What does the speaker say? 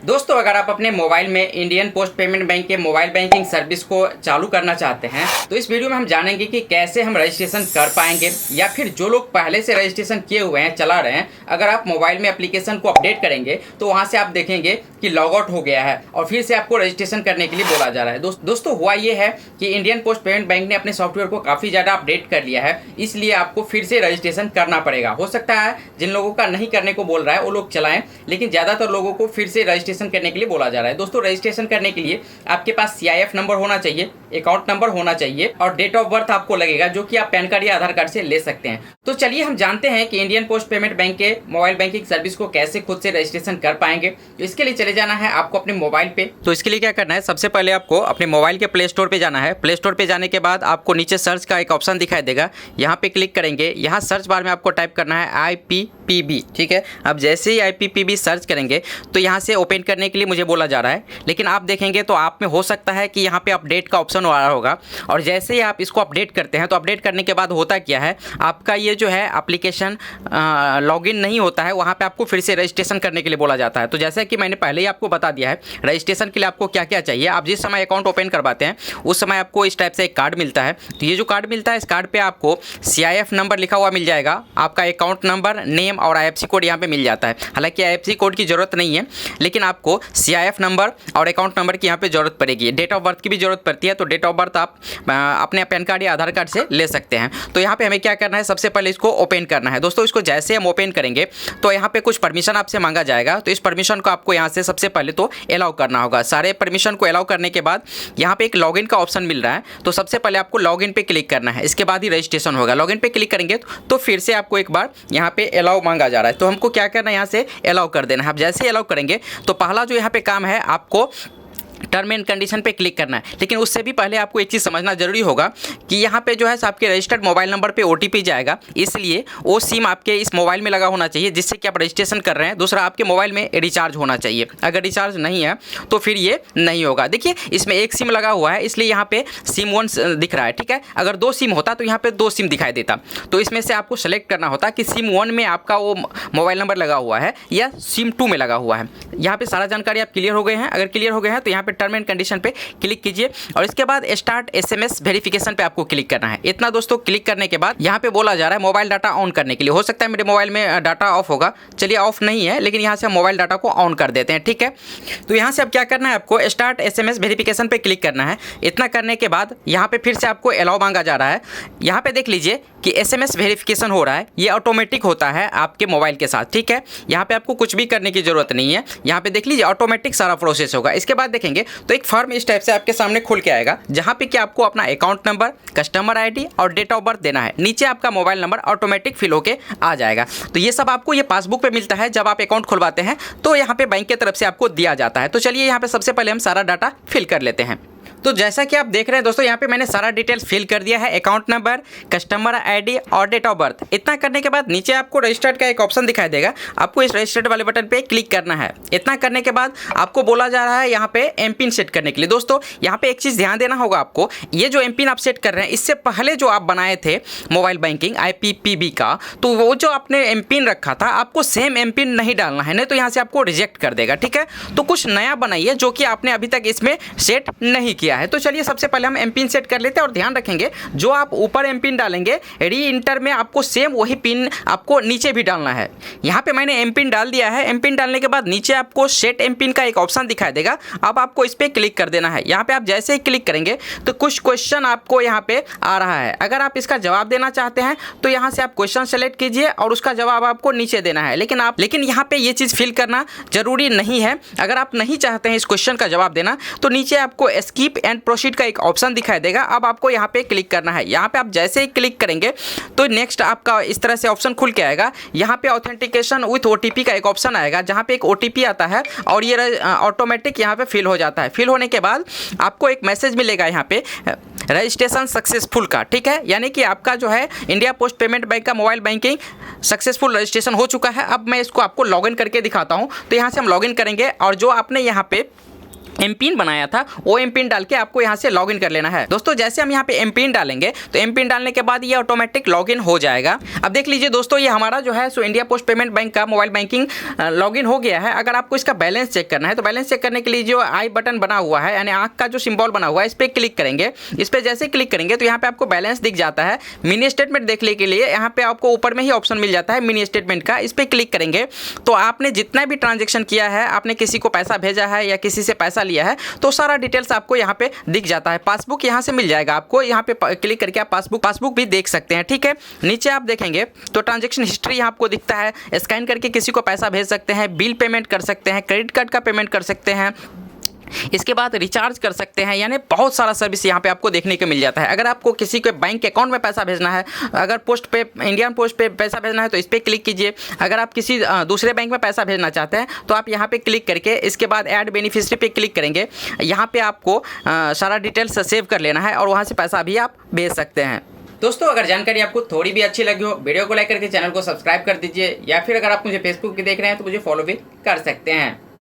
दोस्तों, अगर आप अपने मोबाइल में इंडियन पोस्ट पेमेंट बैंक के मोबाइल बैंकिंग सर्विस को चालू करना चाहते हैं तो इस वीडियो में हम जानेंगे कि कैसे हम रजिस्ट्रेशन कर पाएंगे, या फिर जो लोग पहले से रजिस्ट्रेशन किए हुए हैं, चला रहे हैं, अगर आप मोबाइल में एप्लीकेशन को अपडेट करेंगे तो वहां से आप देखेंगे कि लॉग आउट हो गया है और फिर से आपको रजिस्ट्रेशन करने के लिए बोला जा रहा है। दोस्तों हुआ ये है कि इंडियन पोस्ट पेमेंट बैंक ने अपने सॉफ्टवेयर को काफ़ी ज़्यादा अपडेट कर लिया है, इसलिए आपको फिर से रजिस्ट्रेशन करना पड़ेगा। हो सकता है जिन लोगों का नहीं करने को बोल रहा है वो लोग चलाएं, लेकिन ज़्यादातर लोगों को फिर से रजिस्ट्रेशन करने के लिए बोला जा रहा है। दोस्तों, रजिस्ट्रेशन करने के लिए आपके पास CIF नंबर होना चाहिए, अकाउंट नंबर होना चाहिए और डेट ऑफ बर्थ आपको लगेगा, जो कि आप पैन कार्ड या आधार कार्ड से ले सकते हैं। तो चलिए हम जानते हैं कि इंडियन पोस्ट पेमेंट बैंक के मोबाइल बैंकिंग सर्विस को कैसे खुद से रजिस्ट्रेशन कर पाएंगे। तो इसके लिए चले जाना है आपको अपने मोबाइल पे। तो इसके लिए क्या करना है, सबसे पहले आपको अपने मोबाइल के प्ले स्टोर पे जाना है। प्ले स्टोर पे जाने के बाद आपको नीचे सर्च का एक ऑप्शन दिखाई देगा, यहाँ पे क्लिक करेंगे। यहाँ सर्च बार में आपको टाइप करना है IPPB, ठीक है। अब जैसे ही IPPB सर्च करेंगे तो यहाँ से ओपन करने के लिए मुझे बोला जा रहा है, लेकिन आप देखेंगे तो आप में हो सकता है कि यहाँ पे अपडेट का ऑप्शन आ रहा होगा, और जैसे ही आप इसको अपडेट करते हैं तो अपडेट करने के बाद होता क्या है, आपका ये जो है एप्लीकेशन लॉगिन नहीं होता है, वहाँ पे आपको फिर से रजिस्ट्रेशन करने के लिए बोला जाता है। तो जैसे कि मैंने पहले ही आपको बता दिया है, रजिस्ट्रेशन के लिए आपको क्या क्या चाहिए। आप जिस समय अकाउंट ओपन करवाते हैं उस समय आपको इस टाइप से एक कार्ड मिलता है। तो ये जो कार्ड मिलता है, इस कार्ड पर आपको CIF नंबर लिखा हुआ मिल जाएगा, आपका अकाउंट नंबर, नेम और IFSC कोड यहाँ पर मिल जाता है। हालाँकि IFSC कोड की ज़रूरत नहीं है, लेकिन आपको CIF नंबर और अकाउंट नंबर की यहाँ पे ज़रूरत पड़ेगी। डेट ऑफ बर्थ की भी ज़रूरत पड़ती है, तो डेट ऑफ बर्थ आप अपने पैन कार्ड या आधार कार्ड से ले सकते हैं। तो यहाँ पे हमें क्या करना है, सबसे पहले इसको ओपन करना है। दोस्तों, इसको जैसे हम ओपन करेंगे तो यहाँ पे कुछ परमिशन आपसे मांगा जाएगा। तो इस परमिशन को आपको यहाँ से सबसे पहले तो अलाउ करना होगा। सारे परमिशन को अलाउ करने के बाद यहाँ पे एक लॉगिन का ऑप्शन मिल रहा है, तो सबसे पहले आपको लॉगिन पे क्लिक करना है, इसके बाद ही रजिस्ट्रेशन होगा। लॉगिन पे क्लिक करेंगे तो फिर से आपको एक बार यहाँ पे अलाउ मांगा जा रहा है, तो हमको क्या करना है, यहाँ से अलाउ कर देना है। आप जैसे ही अलाउ करेंगे तो पहला जो यहाँ पे काम है, आपको टर्म एंड कंडीशन पे क्लिक करना है। लेकिन उससे भी पहले आपको एक चीज़ समझना जरूरी होगा कि यहाँ पे जो है आपके रजिस्टर्ड मोबाइल नंबर पे OTP जाएगा, इसलिए वो सिम आपके इस मोबाइल में लगा होना चाहिए जिससे कि आप रजिस्ट्रेशन कर रहे हैं। दूसरा, आपके मोबाइल में रिचार्ज होना चाहिए। अगर रिचार्ज नहीं है तो फिर ये नहीं होगा। देखिए, इसमें एक सिम लगा हुआ है, इसलिए यहाँ पे SIM 1 दिख रहा है, ठीक है। अगर 2 सिम होता तो यहाँ पे 2 सिम दिखाई देता। तो इसमें से आपको सेलेक्ट करना होता कि SIM 1 में आपका वो मोबाइल नंबर लगा हुआ है या SIM 2 में लगा हुआ है। यहाँ पे सारा जानकारी आप क्लियर हो गए हैं। अगर क्लियर हो गए हैं तो यहाँ पे टर्म एंड कंडीशन पे क्लिक कीजिए और इसके बाद स्टार्ट SMS वेरिफिकेशन पे आपको क्लिक करना है। इतना दोस्तों क्लिक करने के बाद यहाँ पे बोला जा रहा है मोबाइल डाटा ऑन करने के लिए। हो सकता है मेरे मोबाइल में डाटा ऑफ होगा, चलिए ऑफ नहीं है, लेकिन यहाँ से हम मोबाइल डाटा को ऑन कर देते हैं, ठीक है। तो यहाँ से अब क्या करना है, आपको स्टार्ट SMS वेरिफिकेशन पे क्लिक करना है। इतना करने के बाद यहाँ पे फिर से आपको अलाउ मांगा जा रहा है। यहाँ पे देख लीजिए कि SMS वेरिफिकेशन हो रहा है, ये ऑटोमेटिक होता है आपके मोबाइल के साथ, ठीक है। यहाँ पे आपको कुछ भी करने की जरूरत नहीं है। यहाँ पे देख लीजिए ऑटोमेटिक सारा प्रोसेस होगा। इसके बाद देखेंगे तो एक फॉर्म इस टाइप से आपके सामने खुल के आएगा, जहाँ पे कि आपको अपना अकाउंट नंबर, कस्टमर ID और डेट ऑफ बर्थ देना है। नीचे आपका मोबाइल नंबर ऑटोमेटिक फिल होके आ जाएगा। तो ये सब आपको ये पासबुक पे मिलता है जब आप अकाउंट खुलवाते हैं, तो यहाँ पे बैंक की तरफ से आपको दिया जाता है। तो चलिए यहाँ पे सबसे पहले हम सारा डाटा फिल कर लेते हैं। तो जैसा कि आप देख रहे हैं दोस्तों, यहाँ पे मैंने सारा डिटेल्स फिल कर दिया है, अकाउंट नंबर, कस्टमर ID और डेट ऑफ बर्थ। इतना करने के बाद नीचे आपको रजिस्टर्ड का एक ऑप्शन दिखाई देगा, आपको इस रजिस्टर्ड वाले बटन पे क्लिक करना है। इतना करने के बाद आपको बोला जा रहा है यहाँ पे MPIN सेट करने के लिए। दोस्तों, यहाँ पे एक चीज़ ध्यान देना होगा आपको, ये जो MPIN आप सेट कर रहे हैं, इससे पहले जो आप बनाए थे मोबाइल बैंकिंग IPPB का, तो वो जो आपने MPIN रखा था, आपको सेम MPIN नहीं डालना है, नहीं तो यहाँ से आपको रिजेक्ट कर देगा, ठीक है। तो कुछ नया बनाइए जो कि आपने अभी तक इसमें सेट नहीं किया है। तो चलिए सबसे पहले हम MPIN सेट कर लेते हैं और ध्यान रखेंगे जो आप ऊपर MPIN डालेंगे, री इंटर में आपको सेम वही पिन आपको नीचे भी डालना है। यहाँ पे मैंने MPIN डाल दिया है। MPIN डालने के बाद नीचे आपको सेट MPIN का एक ऑप्शन दिखाई देगा, अब आपको इस पर क्लिक कर देना है। यहाँ पे आप जैसे ही क्लिक करेंगे तो कुछ क्वेश्चन आपको यहाँ पे आ रहा है। अगर आप इसका जवाब देना चाहते हैं तो यहाँ से आप क्वेश्चन सेलेक्ट कीजिए और उसका जवाब आपको नीचे देना है। लेकिन यहाँ पे ये चीज़ फिल करना जरूरी नहीं है। अगर आप नहीं चाहते हैं इस क्वेश्चन का जवाब देना तो नीचे आपको स्किप एंड प्रोसीड का एक ऑप्शन दिखाई देगा, अब आपको यहाँ पे क्लिक करना है। यहाँ पे आप जैसे ही क्लिक करेंगे तो नेक्स्ट आपका इस तरह से ऑप्शन खुल के आएगा। यहाँ पे ऑथेंटिकेशन विथ OTP का एक ऑप्शन आएगा, जहाँ पे एक OTP आता है और ये ऑटोमेटिक यहाँ पे फिल हो जाता है। फिल होने के बाद आपको एक मैसेज मिलेगा यहाँ पे रजिस्ट्रेशन सक्सेसफुल का, ठीक है। यानी कि आपका जो है इंडिया पोस्ट पेमेंट बैंक का मोबाइल बैंकिंग सक्सेसफुल रजिस्ट्रेशन हो चुका है। अब मैं इसको आपको लॉगिन करके दिखाता हूँ। तो यहाँ से हम लॉगिन करेंगे और जो आपने यहाँ पे एम पिन बनाया था वो एम पिन डाल के आपको यहाँ से लॉगिन कर लेना है। दोस्तों जैसे हम यहाँ पे एम पिन डालेंगे तो एम पिन डालने के बाद ये ऑटोमेटिक लॉगिन हो जाएगा। अब देख लीजिए दोस्तों, ये हमारा जो है so India post payment bank का मोबाइल बैंकिंग लॉगिन हो गया है। अगर आपको इसका बैलेंस चेक करना है तो बैलेंस चेक करने के लिए जो आई बटन बना हुआ है, यानी आँख का जो सिंबल बना हुआ है, इस पर क्लिक करेंगे। इस पर जैसे क्लिक करेंगे तो यहाँ पे आपको बैलेंस दिख जाता है। मिनी स्टेटमेंट देखने के लिए यहाँ पे आपको ऊपर में ही ऑप्शन मिल जाता है मिनी स्टेटमेंट का। इस पर क्लिक करेंगे तो आपने जितना भी ट्रांजेक्शन किया है, आपने किसी को पैसा भेजा है या किसी से पैसा लिया है, तो सारा डिटेल्स आपको यहाँ पे दिख जाता है। पासबुक यहाँ से मिल जाएगा आपको, यहाँ पे क्लिक करके आप पासबुक भी देख सकते हैं। ठीक है, नीचे आप देखेंगे तो ट्रांजैक्शन हिस्ट्री यहाँ आपको दिखता है। स्कैन करके किसी को पैसा भेज सकते हैं, बिल पेमेंट कर सकते हैं, क्रेडिट कार्ड का पेमेंट कर सकते हैं, इसके बाद रिचार्ज कर सकते हैं, यानी बहुत सारा सर्विस यहाँ पे आपको देखने को मिल जाता है। अगर आपको किसी के बैंक अकाउंट में पैसा भेजना है, अगर पोस्ट पे इंडियन पोस्ट पे पैसा भेजना है तो इस पर क्लिक कीजिए। अगर आप किसी दूसरे बैंक में पैसा भेजना चाहते हैं तो आप यहाँ पे क्लिक करके इसके बाद ऐड बेनिफिशियरी पे क्लिक करेंगे। यहाँ पे आपको सारा डिटेल्स सेव कर लेना है और वहाँ से पैसा भी आप भेज सकते हैं। दोस्तों अगर जानकारी आपको थोड़ी भी अच्छी लगी हो, वीडियो को लाइक करके चैनल को सब्सक्राइब कर दीजिए, या फिर अगर आप मुझे फेसबुक पे देख रहे हैं तो मुझे फॉलो भी कर सकते हैं।